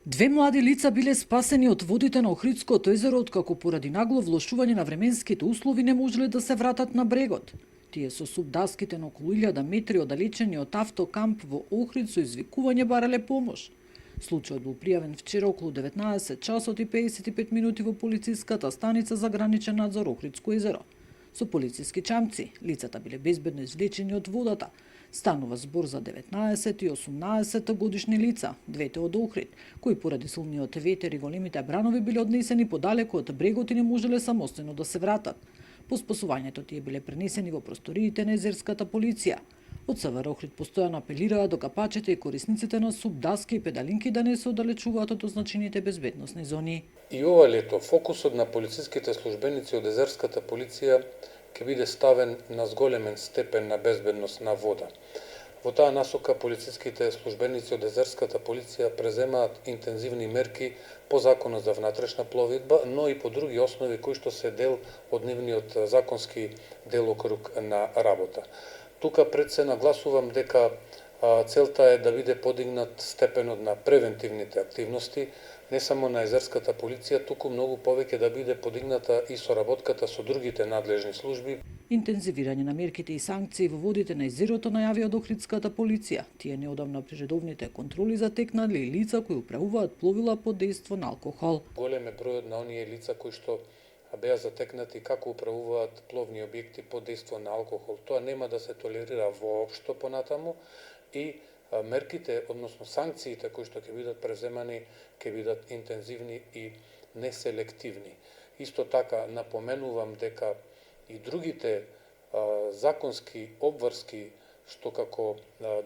Две млади лица биле спасени од водите на Охридското езеро откако поради нагло влошување на временските услови не можеле да се вратат на брегот. Тие со субдаските на околу 1000 метри оддалечени од автокамп во Охрид со извикување барале помош. Случајот бил пријавен вчера околу 19 часот и 55 минути во полициската станица за граничен надзор Охридско езеро. Со полициски чамци лицата биле безбедно извлечени од водата. Станува збор за 19 и 18 годишни лица, двете од Охрид, кои поради силниот ветер и големите бранови биле однесени подалеку од брегот и не можеле самостојно да се вратат. По спасувањето тие биле пренесени во просториите на езерската полиција. Од СВР Охрид постојано апелираат до капачите и корисниците на субдаски и педалинки да не се оддалечуваат од означените безбедносни зони. И ова лето фокусот на полициските службеници од езерската полиција ќе биде ставен на зголемен степен на безбедност на вода. Во таа насока полициските службеници од езерската полиција преземаат интензивни мерки по Законот за внатрешна пловидба, но и по други основи кои што се дел од нивниот законски делокруг на работа. Тука пред се нагласувам дека целта е да биде подигнат степенот на превентивните активности, не само на езерската полиција, туку многу повеќе да биде подигната и соработката со другите надлежни служби. Интензивирање на мерките и санкции во водите на езерото најави од Охридската полиција. Тие неодамна при редовните контроли затекнале и лица кои управуваат пловила под дејство на алкохол. Голем е бројот на оние лица кои што беа затекнати како управуваат пловни објекти под дејство на алкохол. Тоа нема да се толерира воопшто понатаму и мерките, односно санкциите кои што ќе бидат преземани, ќе бидат интензивни и неселективни. Исто така напоменувам дека и другите законски обврски што како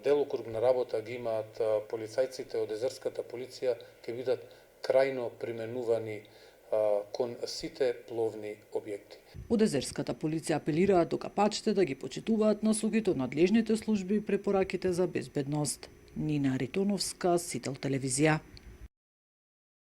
делокруг на работа ги имаат полицајците од езерската полиција ќе бидат крајно применувани кон сите пловни објекти. Од езерската полиција апелираат до капачите да ги почитуваат насоките од надлежните служби и препораките за безбедност. Нина Ритоновска, Сител телевизија.